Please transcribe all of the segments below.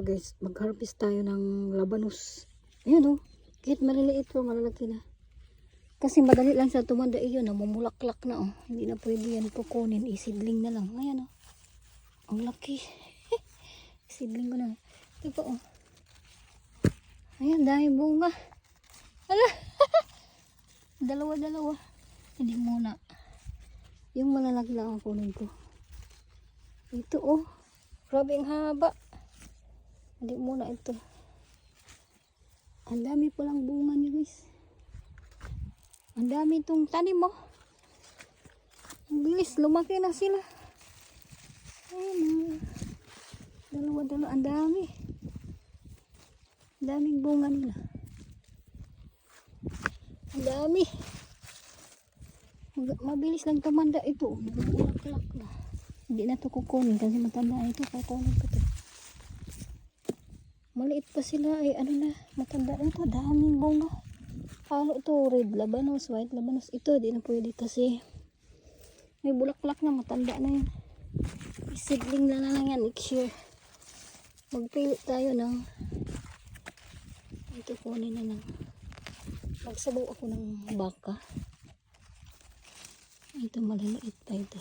Guys, mag-harvest tayo ng labanos. Ayan oh, kahit maliliit po, malalaki na. Kasi madali lang sa tumanda iyon, namumulaklak na oh. Hindi na pwede yan kukunin, isidling na lang. Ayan oh, ang laki. Isidling ko na. Ito po oh. Ayan, dahil bunga. Hala, dalawa-dalawa. Hindi muna. Yung malalaki lang ang kunin ko. Ito oh, grabe ang haba. Hindi muna ito. Ang dami po lang bunga niyo guys. Ang dami itong tanim mo. Ang bilis, lumaki na sila. Ayan. Dalawa-dalawa, ang dami. Ang daming bunga nila. Ang dami. Mabilis lang tumanda ito. Nagulaklak na. Hindi na ito kukunin kasi matanda na ito. Kukunin ko ito. Maliit pa sila ay ano na, matanda na ito, daming bunga. Halo ito, red labanos, white labanos. Ito, di na pwede kasi may bulaklak na, matanda na yan. Isidling na lang yan, next year. Magpili tayo ng ito, kunin na lang. Magsabaw ako ng baka. Ito, maliliit pa ito.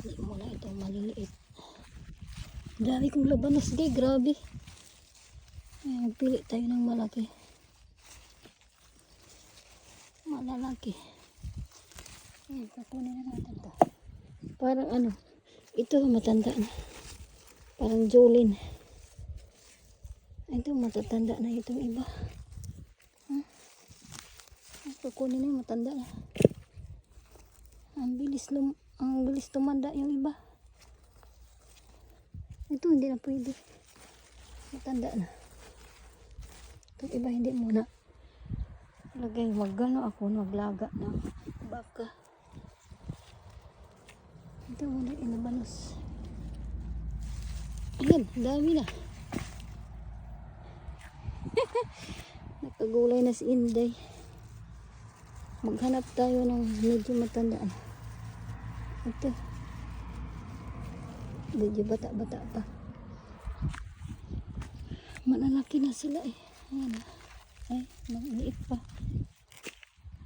Hindi mo na ito, maliliit. Dami kong labanos, di, grabe. Ayan, pili tayo ng malaki. Malalaki. Ayan, kakunin na natin ito. Parang ano, ito matanda na. Parang Jolene. Ito matatanda na itong iba. Kukunin na yung matanda na. Ang bilis tumanda yung iba. Ito hindi na pwede. Matanda na. Itong iba hindi muna. Lagay, magano ako maglaga ng baka. Ito muna inabanos. Ayan, dami na. Nakagulay na si Inday. Maghanap tayo ng medyo matandaan. Ito. Medyo bata-bata pa. Malalaki na sila eh. Ayan. Ay, maliit pa.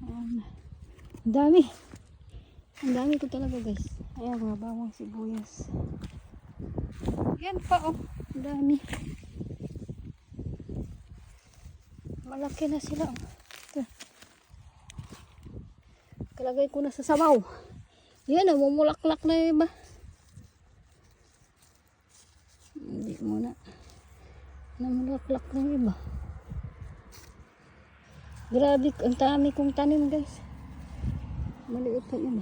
Ayan. Ang dami. Ang dami ko talaga guys. Ayan, mga bawang sibuyas. Ayan pa oh. Ang dami. Malaki na sila oh. Ito. Kalagay ko na sa sabaw. Ayan oh, mumulaklak na iba. Hindi muna. Namulaklak na iba. Grabe, ang dami kong tanim guys. Maliit pa iba.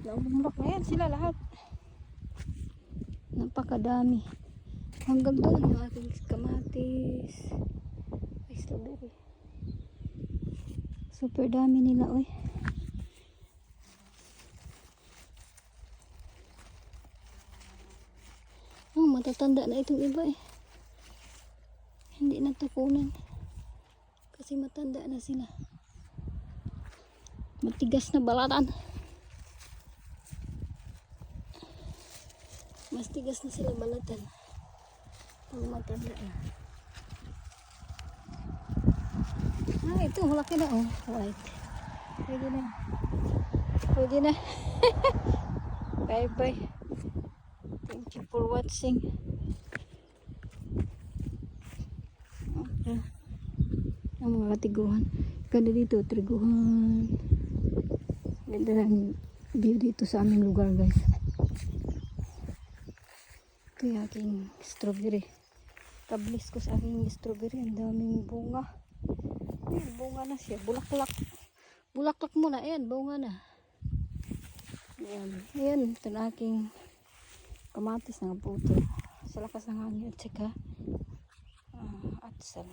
Namulak na yan sila lahat. Napakadami. Hanggang doon yung ating kamatis. Ay, strawberry. Super dami nila oy. Oh, matatanda na itong iba eh. Hindi na tukunan. Kasi matanda na sila. Matigas na balatan. Mas tigas na sila balatan. Pag matanda na. Ah, ito. Malaki na oh. White. Pwede na. Pwede na. Bye bye. Thank you for watching. Okay. Ang mga tiguhan. Ganda dito, triguhan. Ganda ng view dito sa aming lugar guys. Ito yung aking strawberry. Tablis ko sa aking strawberry. Ang daming bunga. Ayan, bunga na siya. Bulaklak. Bulaklak muna. Ayan, bunga na. Ayan. Ayan, ito na aking kamatis na puto. Sa lakas ng hangin at saka atsal.